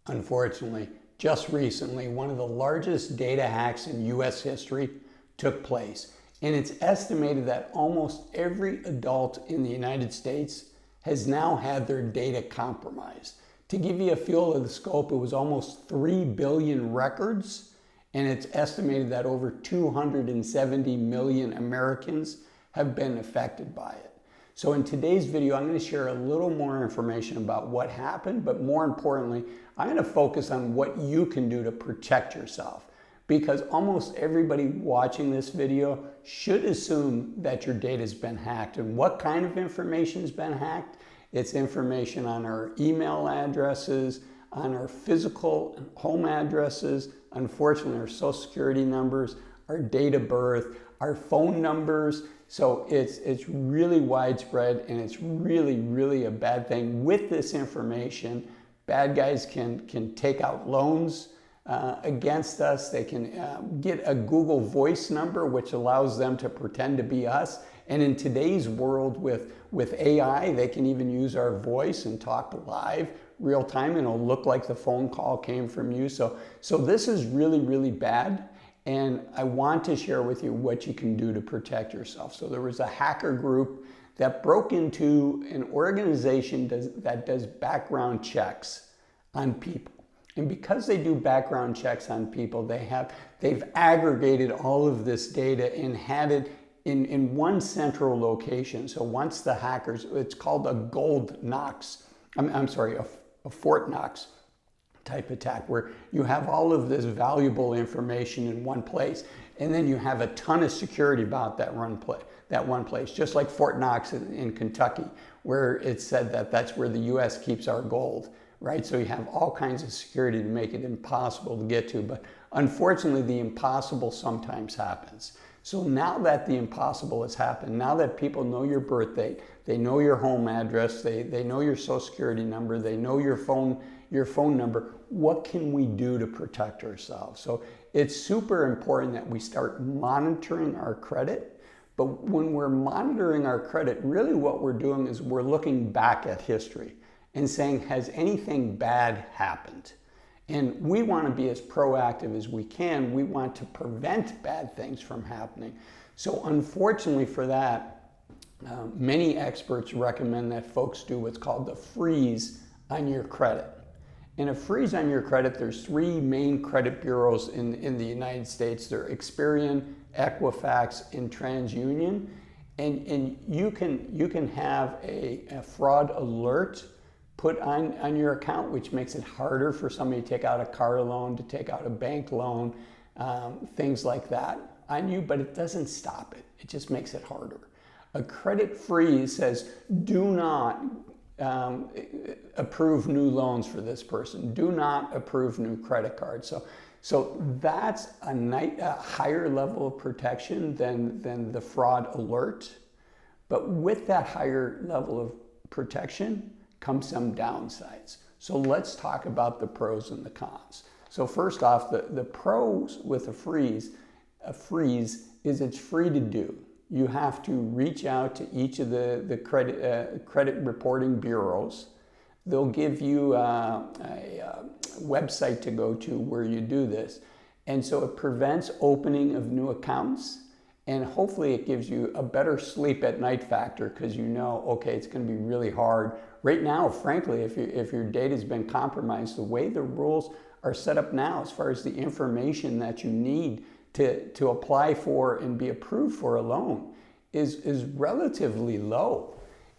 Unfortunately, just recently, one of the largest data hacks in US history took place. And it's estimated that almost every adult in the United States has now had their data compromised. To give you a feel of the scope, it was almost 3 billion records, and it's estimated that over 270 million Americans have been affected by it. So in today's video, I'm going to share a little more information about what happened, but more importantly, I'm going to focus on what you can do to protect yourself. Because almost everybody watching this video should assume that your data has been hacked. And what kind of information has been hacked? It's information on our email addresses, on our physical home addresses, unfortunately our social security numbers, our date of birth, our phone numbers. So it's really widespread, and it's really a bad thing. With this information, bad guys can take out loans against us. They can get a Google Voice number, which allows them to pretend to be us. And in today's world with AI, they can even use our voice and talk live, real time, and it'll look like the phone call came from you. So this is really bad. And I want to share with you what you can do to protect yourself. So there was a hacker group that broke into an organization that does background checks on people. And because they do background checks on people, they've aggregated all of this data and had it in one central location. So once the hackers, it's called a gold Knox, a Fort Knox type attack, where you have all of this valuable information in one place, and then you have a ton of security about that one place, just like Fort Knox in Kentucky, where it said that that's where the US keeps our gold, right? So you have all kinds of security to make it impossible to get to, but unfortunately the impossible sometimes happens. So now that the impossible has happened, now that people know your birth date, they know your home address, they know your social security number, they know your phone number, what can we do to protect ourselves? So it's super important that we start monitoring our credit. But when we're monitoring our credit, really what we're doing is we're looking back at history and saying, has anything bad happened? And we want to be as proactive as we can. We want to prevent bad things from happening. So unfortunately for that, many experts recommend that folks do what's called the freeze on your credit. In a freeze on your credit, there's 3 main credit bureaus in the United States. They're Experian, Equifax, and TransUnion. And you can have a fraud alert put on your account, which makes it harder for somebody to take out a car loan, to take out a bank loan, things like that on you, but it doesn't stop it. It just makes it harder. A credit freeze says, do not approve new loans for this person. Do not approve new credit cards. So that's a higher level of protection than the fraud alert. But with that higher level of protection comes some downsides. So let's talk about the pros and the cons. So first off, the pros with a freeze is it's free to do. You have to reach out to each of the credit reporting bureaus. They'll give you a website to go to where you do this. And so it prevents opening of new accounts, and hopefully it gives you a better sleep at night factor, because you know, okay, it's going to be really hard. Right now, frankly, if your data has been compromised, the way the rules are set up now as far as the information that you need to apply for and be approved for a loan is relatively low.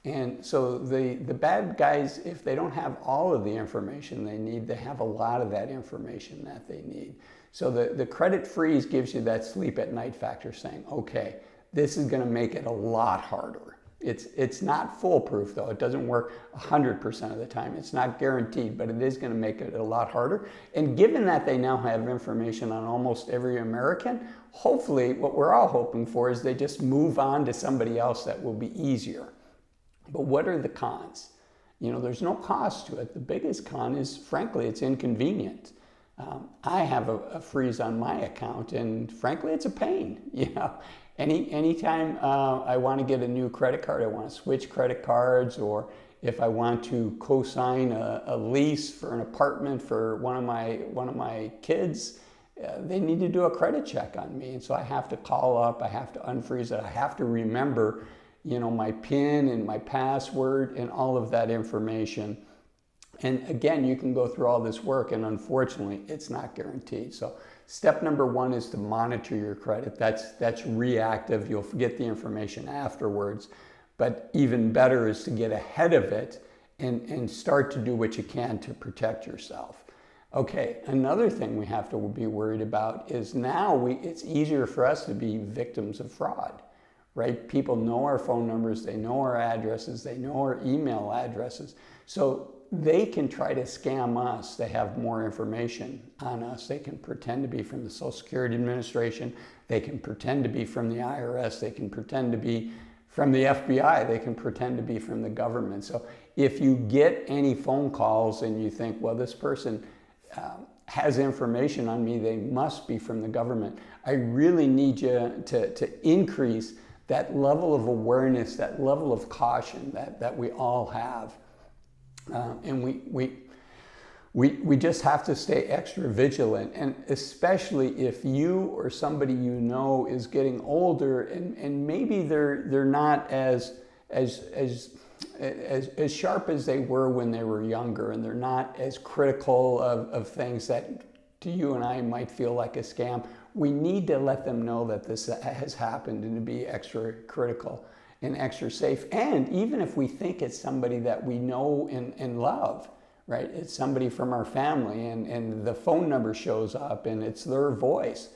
And so the bad guys, if they don't have all of the information they need, they have a lot of that information that they need. So the credit freeze gives you that sleep at night factor, saying, okay, this is going to make it a lot harder. It's not foolproof, though. It doesn't work 100% of the time. It's not guaranteed, but it is going to make it a lot harder. And given that they now have information on almost every American, hopefully what we're all hoping for is they just move on to somebody else that will be easier. But what are the cons? You know, there's no cost to it. The biggest con is, frankly, it's inconvenient. I have a freeze on my account, and frankly, it's a pain. You know, anytime I want to get a new credit card, I want to switch credit cards, or if I want to co-sign a lease for an apartment for one of my kids, they need to do a credit check on me. And so I have to call up, I have to unfreeze it, I have to remember, my PIN and my password and all of that information. And again, you can go through all this work, and unfortunately, it's not guaranteed. So step number one is to monitor your credit. That's reactive. You'll get the information afterwards. But even better is to get ahead of it and start to do what you can to protect yourself. Okay, another thing we have to be worried about is now it's easier for us to be victims of fraud, right? People know our phone numbers, they know our addresses, they know our email addresses. So they can try to scam us. They have more information on us. They can pretend to be from the Social Security Administration. They can pretend to be from the IRS. They can pretend to be from the FBI. They can pretend to be from the government. So if you get any phone calls and you think, well, this person has information on me, they must be from the government, I really need you to increase that level of awareness, that level of caution that we all have. And we just have to stay extra vigilant, and especially if you or somebody you know is getting older and maybe they're not as sharp as they were when they were younger, and they're not as critical of things that to you and I might feel like a scam. We need to let them know that this has happened and to be extra critical and extra safe. And even if we think it's somebody that we know and love, right? It's somebody from our family and the phone number shows up and it's their voice.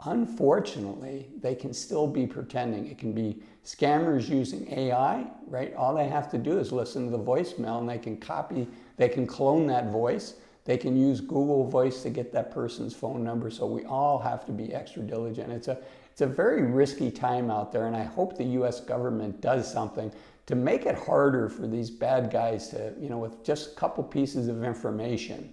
Unfortunately, they can still be pretending. It can be scammers using AI, right? All they have to do is listen to the voicemail and they can clone that voice. They can use Google Voice to get that person's phone number. So we all have to be extra diligent. It's a very risky time out there, and I hope the U.S. government does something to make it harder for these bad guys to, with just a couple pieces of information,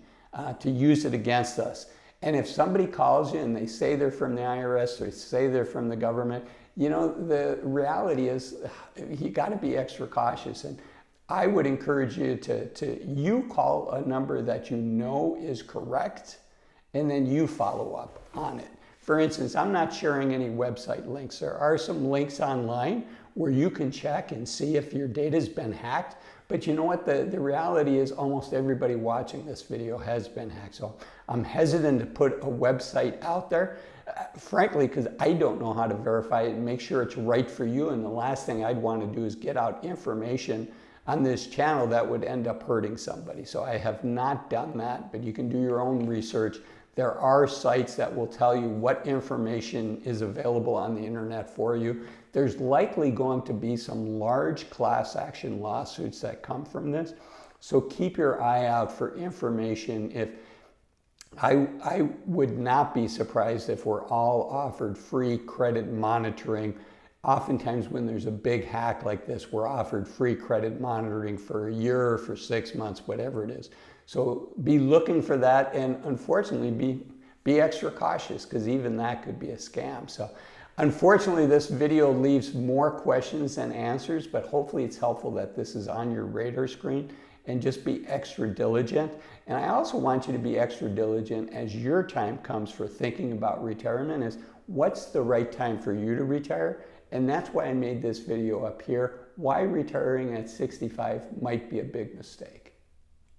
to use it against us. And if somebody calls you and they say they're from the IRS or say they're from the government, the reality is you got to be extra cautious. And I would encourage you to call a number that you know is correct, and then you follow up on it. For instance, I'm not sharing any website links. There are some links online where you can check and see if your data's been hacked. But you know what? The reality is almost everybody watching this video has been hacked. So I'm hesitant to put a website out there, frankly, because I don't know how to verify it and make sure it's right for you. And the last thing I'd want to do is get out information on this channel that would end up hurting somebody. So I have not done that, but you can do your own research. There are sites that will tell you what information is available on the internet for you. There's likely going to be some large class action lawsuits that come from this. So keep your eye out for information. I would not be surprised if we're all offered free credit monitoring. Oftentimes when there's a big hack like this, we're offered free credit monitoring for a year or for 6 months, whatever it is. So be looking for that, and unfortunately be extra cautious, because even that could be a scam. So unfortunately, this video leaves more questions than answers, but hopefully it's helpful that this is on your radar screen, and just be extra diligent. And I also want you to be extra diligent as your time comes for thinking about retirement, is what's the right time for you to retire? And that's why I made this video up here, why retiring at 65 might be a big mistake.